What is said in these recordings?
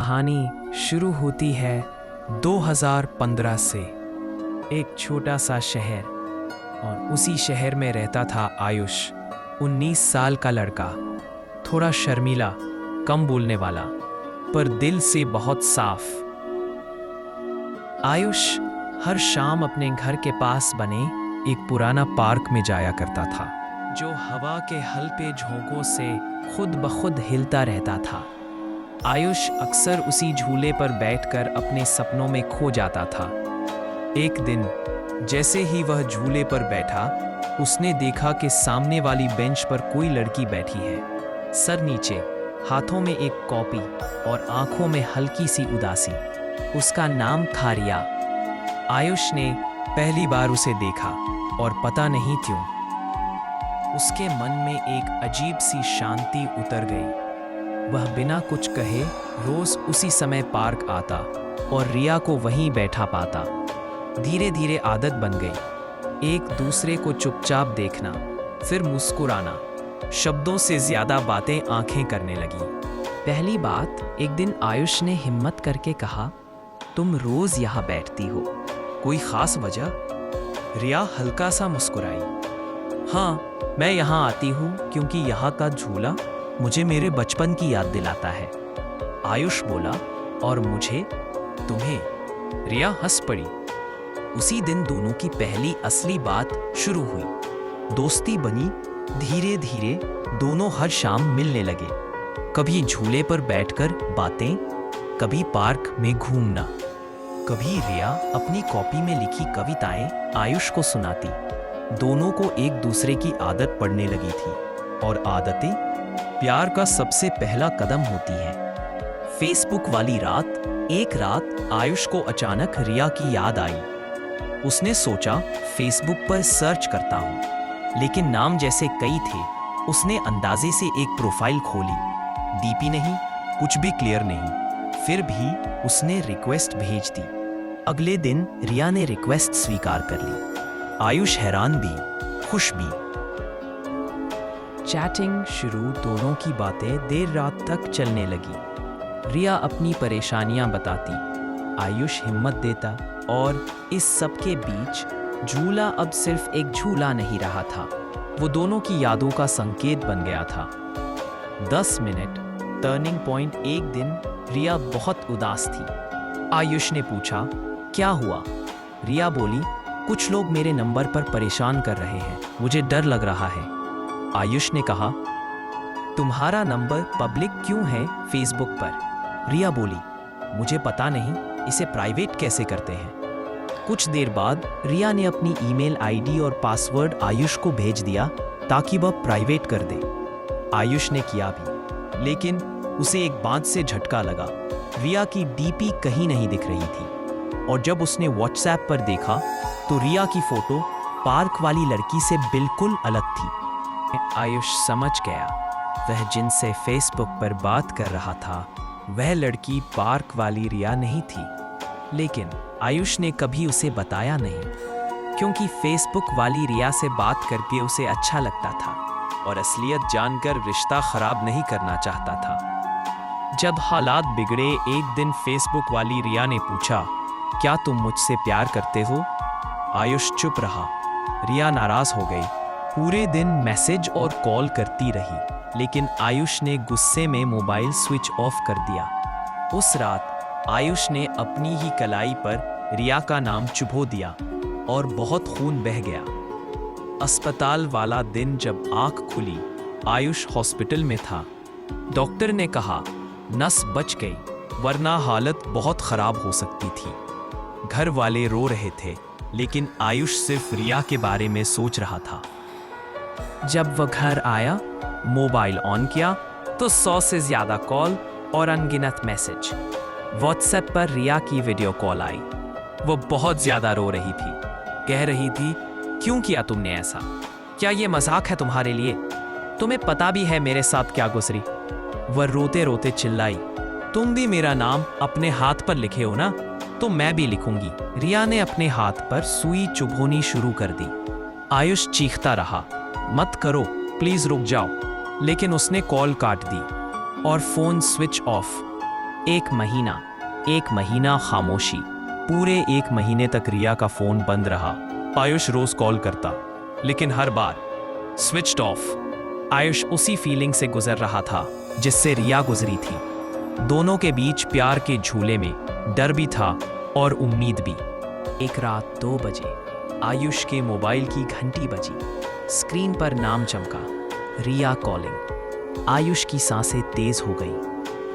कहानी शुरू होती है 2015 से। एक छोटा सा शहर, और उसी शहर में रहता था आयुष, 19 साल का लड़का। थोड़ा शर्मीला, कम बोलने वाला, पर दिल से बहुत साफ। आयुष हर शाम अपने घर के पास बने एक पुराना पार्क में जाया करता था, जो हवा के हल्के झोंकों से खुद ब खुद हिलता रहता था। आयुष अक्सर उसी झूले पर बैठकर अपने सपनों में खो जाता था। एक दिन जैसे ही वह झूले पर बैठा, उसने देखा कि सामने वाली बेंच पर कोई लड़की बैठी है, सर नीचे, हाथों में एक कॉपी और आंखों में हल्की सी उदासी। उसका नाम था रिया। आयुष ने पहली बार उसे देखा और पता नहीं क्यों उसके मन में एक अजीब सी शांति उतर गई। वह बिना कुछ कहे रोज उसी समय पार्क आता और रिया को वहीं बैठा पाता। धीरे धीरे आदत बन गई, एक दूसरे को चुपचाप देखना, फिर मुस्कुराना, शब्दों से ज्यादा बातें आंखें करने लगी। पहली बात, एक दिन आयुष ने हिम्मत करके कहा, तुम रोज यहाँ बैठती हो, कोई खास वजह? रिया हल्का सा मुस्कुराई। हाँ, मैं यहाँ आती हूँ क्योंकि यहाँ का झूला मुझे मेरे बचपन की याद दिलाता है। आयुष बोला, और मुझे तुम्हें। रिया हंस पड़ी। उसी दिन दोनों की पहली असली बात शुरू हुई। दोस्ती बनी। धीरे धीरे दोनों हर शाम मिलने लगे। कभी झूले पर बैठकर बातें, कभी पार्क में घूमना। कभी रिया अपनी कॉपी में लिखी कविताएं आयुष को सुनाती। दोनों को एक दूसरे की आदत पड़ने लगी थी, और आदतें प्यार का सबसे पहला कदम होती है। फेसबुक वाली रात, एक रात आयुष को अचानक रिया की याद आई। उसने सोचा, फेसबुक पर सर्च करता हूँ, लेकिन नाम जैसे कई थे। उसने अंदाजे से एक प्रोफाइल खोली, डीपी नहीं, कुछ भी क्लियर नहीं। फिर भी उसने रिक्वेस्ट भेज दी। अगले दिन रिया ने रिक्वेस्ट स्वीकार कर ली। आयुष हैरान भी, खुश भी। चैटिंग शुरू, दोनों की बातें देर रात तक चलने लगी। रिया अपनी परेशानियां बताती, आयुष हिम्मत देता, और इस सब के बीच झूला अब सिर्फ एक झूला नहीं रहा था, वो दोनों की यादों का संकेत बन गया था। 10 मिनट, टर्निंग पॉइंट। एक दिन रिया बहुत उदास थी। आयुष ने पूछा, क्या हुआ? रिया बोली, कुछ लोग मेरे नंबर पर परेशान कर रहे हैं, मुझे डर लग रहा है। आयुष ने कहा, तुम्हारा नंबर पब्लिक क्यों है फेसबुक पर? रिया बोली, मुझे पता नहीं, इसे प्राइवेट कैसे करते हैं? कुछ देर बाद रिया ने अपनी ईमेल आईडी और पासवर्ड आयुष को भेज दिया ताकि वह प्राइवेट कर दे। आयुष ने किया भी, लेकिन उसे एक बात से झटका लगा। रिया की डीपी कहीं नहीं दिख रही थी, और जब उसने व्हाट्सएप पर देखा तो रिया की फोटो पार्क वाली लड़की से बिल्कुल अलग थी। आयुष समझ गया, वह जिनसे फेसबुक पर बात कर रहा था वह लड़की पार्क वाली रिया नहीं थी। लेकिन आयुष ने कभी उसे बताया नहीं, क्योंकि फेसबुक वाली रिया से बात करके उसे अच्छा लगता था, और असलियत जानकर रिश्ता खराब नहीं करना चाहता था। जब हालात बिगड़े, एक दिन फेसबुक वाली रिया ने पूछा, क्या तुम मुझसे प्यार करते हो? आयुष चुप रहा। रिया नाराज हो गई। पूरे दिन मैसेज और कॉल करती रही, लेकिन आयुष ने गुस्से में मोबाइल स्विच ऑफ कर दिया। उस रात आयुष ने अपनी ही कलाई पर रिया का नाम चुभो दिया, और बहुत खून बह गया। अस्पताल वाला दिन जब आंख खुली, आयुष हॉस्पिटल में था। डॉक्टर ने कहा, नस बच गई, वरना हालत बहुत खराब हो सकती थी। घर वाले रो रहे थे, लेकिन आयुष सिर्फ रिया के बारे में सोच रहा था। जब वह घर आया, मोबाइल ऑन किया तो 100 से ज्यादा कॉल और अनगिनत मैसेज। व्हाट्सएप पर रिया की वीडियो कॉल आई। वो बहुत ज्यादा रो रही थी, कह रही थी, क्यों किया तुमने ऐसा? क्या ये मजाक है तुम्हारे लिए? तुम्हें पता भी है मेरे साथ क्या गुजरी? वह रोते रोते चिल्लाई, तुम भी मेरा नाम अपने हाथ पर लिखे हो ना, तो मैं भी लिखूंगी। रिया ने अपने हाथ पर सुई चुभोनी शुरू कर दी। आयुष चीखता रहा, मत करो, प्लीज रुक जाओ। लेकिन उसने कॉल काट दी और फोन स्विच ऑफ। एक महीना खामोशी। पूरे 1 महीने तक रिया का फोन बंद रहा। आयुष रोज कॉल करता, लेकिन हर बार स्विच्ड ऑफ। आयुष उसी फीलिंग से गुजर रहा था जिससे रिया गुजरी थी। दोनों के बीच प्यार के झूले में डर भी था और उम्मीद भी। एक रात 2 बजे आयुष के मोबाइल की घंटी बजी। स्क्रीन पर नाम चमका, रिया कॉलिंग। आयुष की सांसें तेज हो गई,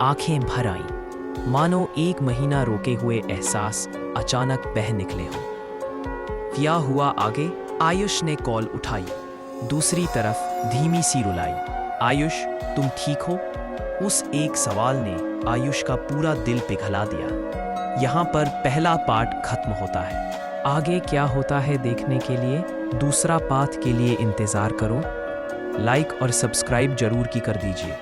आंखें भर आईं, मानो 1 महीना रोके हुए एहसास अचानक बह निकले हों। क्या हुआ आगे? आयुष ने कॉल उठाई, दूसरी तरफ धीमी सी रुलाई। आयुष, तुम ठीक हो? उस एक सवाल ने आयुष का पूरा दिल पिघला दिया। यहाँ पर पहला पार्ट खत्म होता है। आगे क्या होता है देखने के लिए दूसरा पार्ट के लिए इंतज़ार करो। लाइक और सब्सक्राइब जरूर की कर दीजिए।